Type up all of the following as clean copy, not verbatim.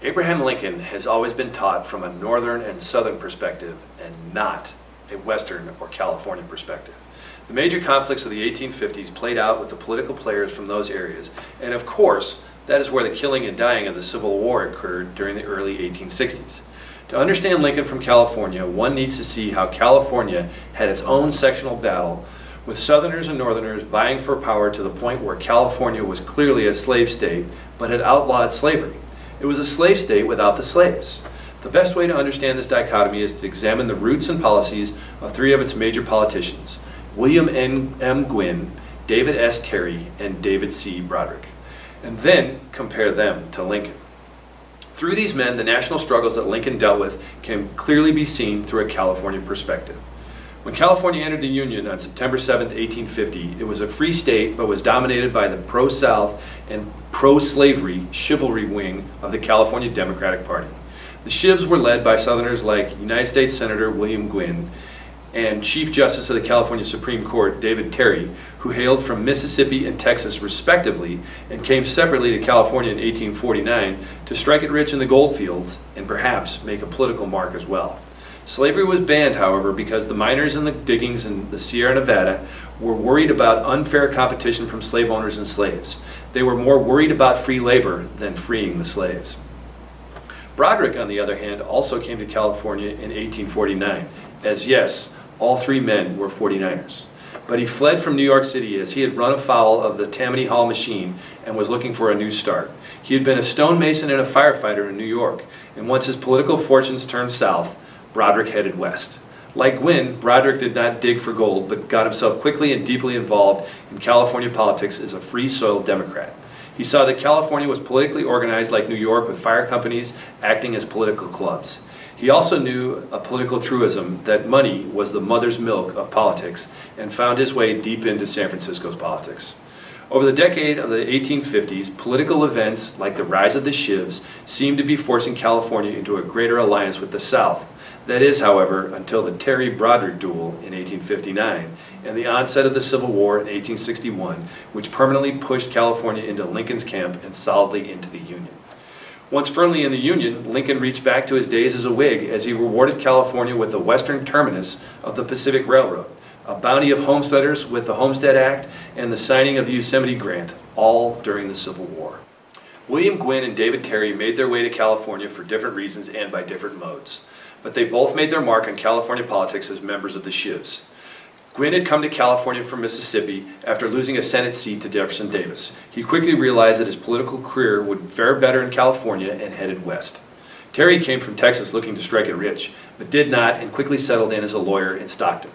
Abraham Lincoln has always been taught from a northern and southern perspective and not a western or California perspective. The major conflicts of the 1850s played out with the political players from those areas, and of course, that is where the killing and dying of the Civil War occurred during the early 1860s. To understand Lincoln from California, one needs to see how California had its own sectional battle with Southerners and Northerners vying for power to the point where California was clearly a slave state but had outlawed slavery. It was a slave state without the slaves. The best way to understand this dichotomy is to examine the roots and policies of three of its major politicians: William M. Gwin, David S. Terry, and David C. Broderick, and then compare them to Lincoln. Through these men, the national struggles that Lincoln dealt with can clearly be seen through a California perspective. When California entered the Union on September 7, 1850, it was a free state but was dominated by the pro-South and pro-slavery chivalry wing of the California Democratic Party. The Chivs were led by Southerners like United States Senator William Gwin and Chief Justice of the California Supreme Court David Terry, who hailed from Mississippi and Texas respectively and came separately to California in 1849 to strike it rich in the gold fields and perhaps make a political mark as well. Slavery was banned, however, because the miners in the diggings in the Sierra Nevada were worried about unfair competition from slave owners and slaves. They were more worried about free labor than freeing the slaves. Broderick, on the other hand, also came to California in 1849, as yes, all three men were 49ers. But he fled from New York City as he had run afoul of the Tammany Hall machine and was looking for a new start. He had been a stonemason and a firefighter in New York, and once his political fortunes turned south, Broderick headed west. Like Gwin, Broderick did not dig for gold, but got himself quickly and deeply involved in California politics as a free-soil Democrat. He saw that California was politically organized like New York, with fire companies acting as political clubs. He also knew a political truism that money was the mother's milk of politics and found his way deep into San Francisco's politics. Over the decade of the 1850s, political events like the rise of the Chivs seemed to be forcing California into a greater alliance with the South. That is, however, until the Terry-Broderick duel in 1859 and the onset of the Civil War in 1861, which permanently pushed California into Lincoln's camp and solidly into the Union. Once firmly in the Union, Lincoln reached back to his days as a Whig as he rewarded California with the western terminus of the Pacific Railroad, a bounty of homesteaders with the Homestead Act, and the signing of the Yosemite Grant, all during the Civil War. William Gwin and David Terry made their way to California for different reasons and by different modes, but they both made their mark on California politics as members of the Chivs. Gwin had come to California from Mississippi after losing a Senate seat to Jefferson Davis. He quickly realized that his political career would fare better in California and headed west. Terry came from Texas looking to strike it rich, but did not, and quickly settled in as a lawyer in Stockton.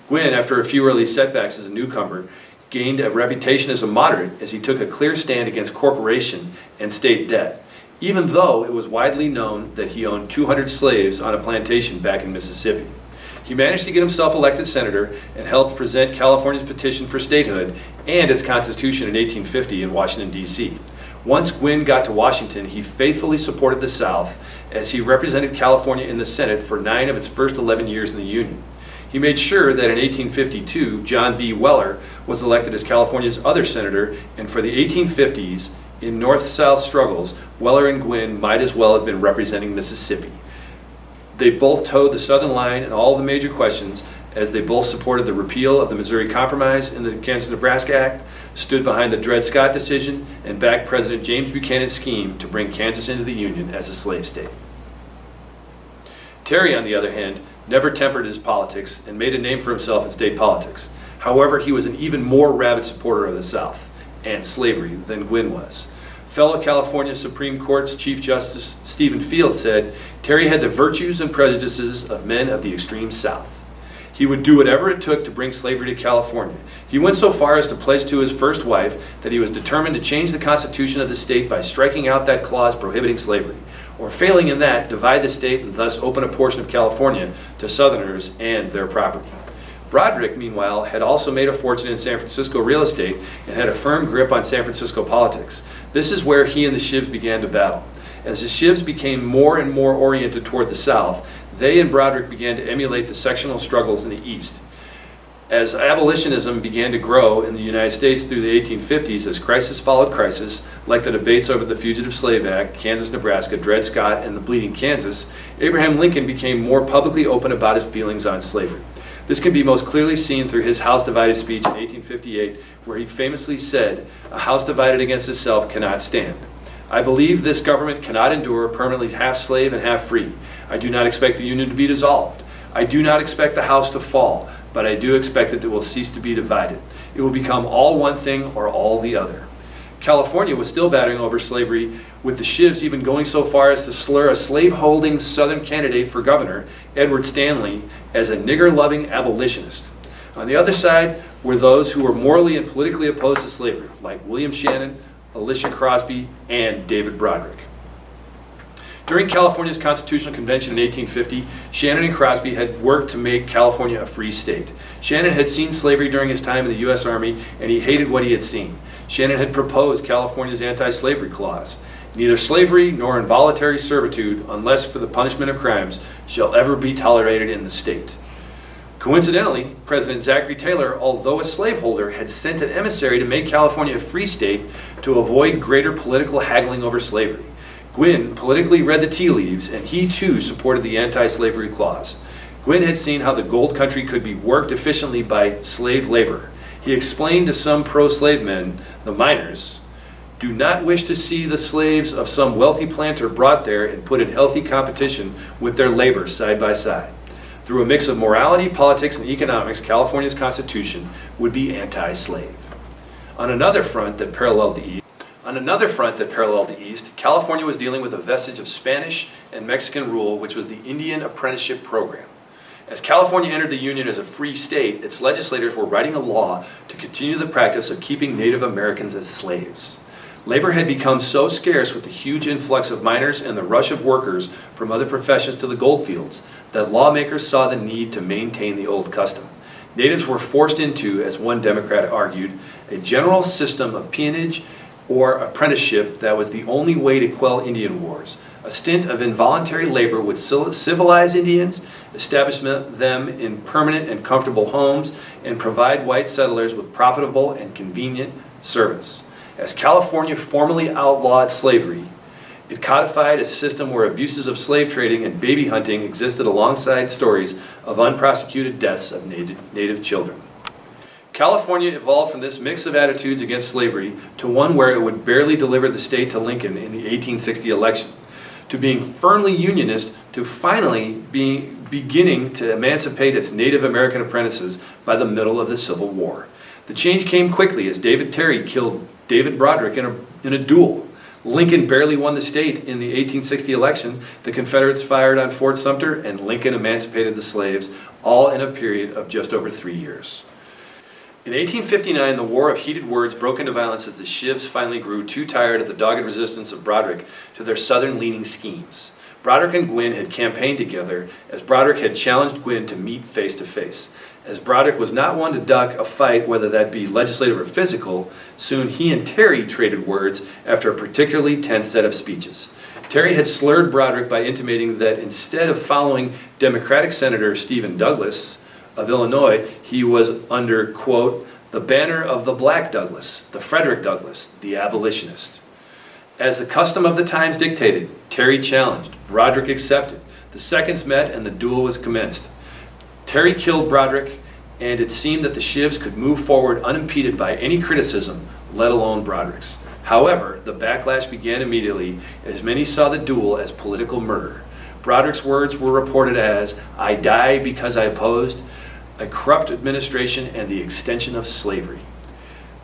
Gwin, after a few early setbacks as a newcomer, gained a reputation as a moderate as he took a clear stand against corporation and state debt, even though it was widely known that he owned 200 slaves on a plantation back in Mississippi. He managed to get himself elected senator and helped present California's petition for statehood and its constitution in 1850 in Washington, D.C. Once Gwin got to Washington, he faithfully supported the South as he represented California in the Senate for 9 of its first 11 years in the Union. He made sure that in 1852, John B. Weller was elected as California's other senator, and for the 1850s, in North-South struggles, Weller and Gwin might as well have been representing Mississippi. They both towed the Southern line in all the major questions, as they both supported the repeal of the Missouri Compromise and the Kansas-Nebraska Act, stood behind the Dred Scott decision, and backed President James Buchanan's scheme to bring Kansas into the Union as a slave state. Terry, on the other hand, never tempered his politics and made a name for himself in state politics. However, he was an even more rabid supporter of the South and slavery than Gwin was. Fellow California Supreme Court's Chief Justice Stephen Field said, Terry had the virtues and prejudices of men of the extreme South. He would do whatever it took to bring slavery to California. He went so far as to pledge to his first wife that he was determined to change the constitution of the state by striking out that clause prohibiting slavery, or failing in that, divide the state and thus open a portion of California to Southerners and their property. Broderick, meanwhile, had also made a fortune in San Francisco real estate and had a firm grip on San Francisco politics. This is where he and the Chivs began to battle. As the Chivs became more and more oriented toward the South, they and Broderick began to emulate the sectional struggles in the East. As abolitionism began to grow in the United States through the 1850s, as crisis followed crisis, like the debates over the Fugitive Slave Act, Kansas-Nebraska, Dred Scott, and the Bleeding Kansas, Abraham Lincoln became more publicly open about his feelings on slavery. This can be most clearly seen through his House Divided speech in 1858, where he famously said, "A house divided against itself cannot stand. I believe this government cannot endure permanently half slave and half free. I do not expect the Union to be dissolved. I do not expect the house to fall, but I do expect that it will cease to be divided. It will become all one thing or all the other." California was still battering over slavery, with the Shivs even going so far as to slur a slave-holding Southern candidate for governor, Edward Stanley, as a nigger-loving abolitionist. On the other side were those who were morally and politically opposed to slavery, like William Shannon, Alicia Crosby, and David Broderick. During California's Constitutional Convention in 1850, Shannon and Crosby had worked to make California a free state. Shannon had seen slavery during his time in the U.S. Army, and he hated what he had seen. Shannon had proposed California's anti-slavery clause. Neither slavery nor involuntary servitude, unless for the punishment of crimes, shall ever be tolerated in the state. Coincidentally, President Zachary Taylor, although a slaveholder, had sent an emissary to make California a free state to avoid greater political haggling over slavery. Gwynn politically read the tea leaves, and he too supported the anti-slavery clause. Gwynn had seen how the gold country could be worked efficiently by slave labor. He explained to some pro-slave men, the miners, "Do not wish to see the slaves of some wealthy planter brought there and put in healthy competition with their labor side by side." Through a mix of morality, politics, and economics, California's Constitution would be anti-slave. On another front that paralleled the East, California was dealing with a vestige of Spanish and Mexican rule, which was the Indian Apprenticeship Program. As California entered the Union as a free state, its legislators were writing a law to continue the practice of keeping Native Americans as slaves. Labor had become so scarce with the huge influx of miners and the rush of workers from other professions to the gold fields that lawmakers saw the need to maintain the old custom. Natives were forced into, as one Democrat argued, a general system of peonage or apprenticeship that was the only way to quell Indian wars. A stint of involuntary labor would civilize Indians, establish them in permanent and comfortable homes, and provide white settlers with profitable and convenient servants. As California formally outlawed slavery, it codified a system where abuses of slave trading and baby hunting existed alongside stories of unprosecuted deaths of native children. California evolved from this mix of attitudes against slavery to one where it would barely deliver the state to Lincoln in the 1860 election, to being firmly Unionist, to finally beginning to emancipate its Native American apprentices by the middle of the Civil War. The change came quickly as David Terry killed David Broderick in a duel. Lincoln barely won the state in the 1860 election. The Confederates fired on Fort Sumter, and Lincoln emancipated the slaves, all in a period of just over 3 years. In 1859, the war of heated words broke into violence as the Shivs finally grew too tired of the dogged resistance of Broderick to their southern-leaning schemes. Broderick and Gwynn had campaigned together, as Broderick had challenged Gwynn to meet face-to-face. As Broderick was not one to duck a fight, whether that be legislative or physical, soon he and Terry traded words after a particularly tense set of speeches. Terry had slurred Broderick by intimating that instead of following Democratic Senator Stephen Douglas of Illinois, he was under, quote, the banner of the Black Douglas, the Frederick Douglass, the abolitionist. As the custom of the times dictated, Terry challenged. Broderick accepted. The seconds met and the duel was commenced. Terry killed Broderick, and it seemed that the Shivs could move forward unimpeded by any criticism, let alone Broderick's. However, the backlash began immediately, as many saw the duel as political murder. Broderick's words were reported as, "I die because I opposed a corrupt administration and the extension of slavery."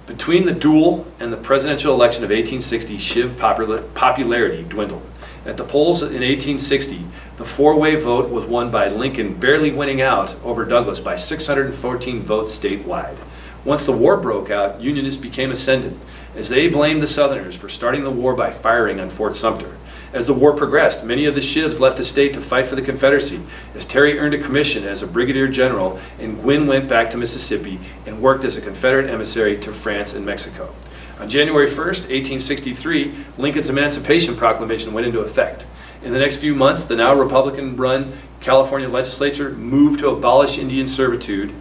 Between the duel and the presidential election of 1860, Shiv popularity dwindled. At the polls in 1860, the four-way vote was won by Lincoln barely winning out over Douglas by 614 votes statewide. Once the war broke out, Unionists became ascendant, as they blamed the Southerners for starting the war by firing on Fort Sumter. As the war progressed, many of the Shivs left the state to fight for the Confederacy, as Terry earned a commission as a brigadier general, and Gwynn went back to Mississippi and worked as a Confederate emissary to France and Mexico. On January 1st, 1863, Lincoln's Emancipation Proclamation went into effect. In the next few months, the now Republican-run California legislature moved to abolish Indian servitude,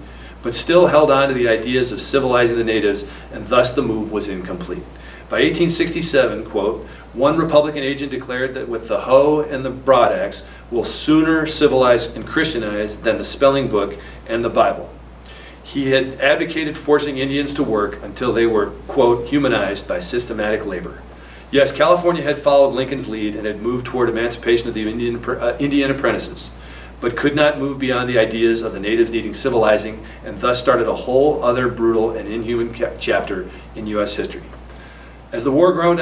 but still held on to the ideas of civilizing the natives, and thus the move was incomplete. By 1867, quote, one Republican agent declared that with the hoe and the broadaxe, we'll sooner civilize and Christianize than the spelling book and the Bible. He had advocated forcing Indians to work until they were, quote, humanized by systematic labor. Yes, California had followed Lincoln's lead and had moved toward emancipation of the Indian apprentices, but could not move beyond the ideas of the natives needing civilizing, and thus started a whole other brutal and inhuman chapter in U.S. history. As the war ground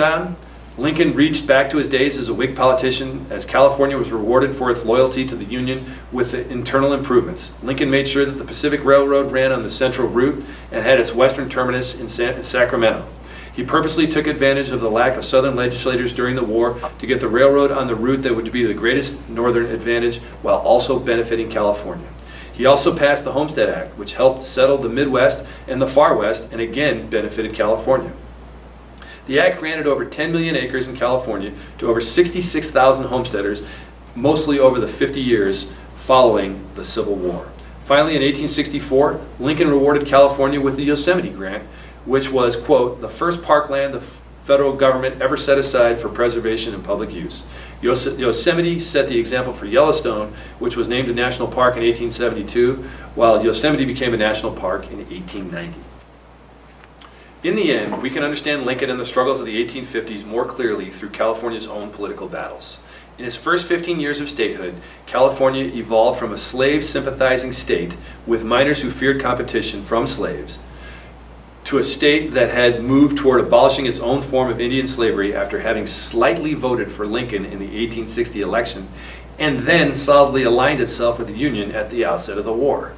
on, Lincoln reached back to his days as a Whig politician, as California was rewarded for its loyalty to the Union with the internal improvements. Lincoln made sure that the Pacific Railroad ran on the central route and had its western terminus in Sacramento. He purposely took advantage of the lack of Southern legislators during the war to get the railroad on the route that would be the greatest Northern advantage while also benefiting California. He also passed the Homestead Act, which helped settle the Midwest and the Far West and again benefited California. The act granted over 10 million acres in California to over 66,000 homesteaders, mostly over the 50 years following the Civil War. Finally, in 1864, Lincoln rewarded California with the Yosemite Grant, which was, quote, the first parkland the federal government ever set aside for preservation and public use. Yosemite set the example for Yellowstone, which was named a national park in 1872, while Yosemite became a national park in 1890. In the end, we can understand Lincoln and the struggles of the 1850s more clearly through California's own political battles. In its first 15 years of statehood, California evolved from a slave-sympathizing state with miners who feared competition from slaves to a state that had moved toward abolishing its own form of Indian slavery after having slightly voted for Lincoln in the 1860 election and then solidly aligned itself with the Union at the outset of the war.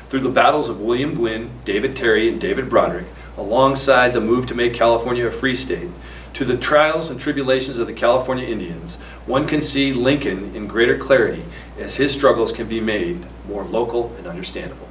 Through the battles of William Gwin, David Terry, and David Broderick, alongside the move to make California a free state, to the trials and tribulations of the California Indians, one can see Lincoln in greater clarity as his struggles can be made more local and understandable.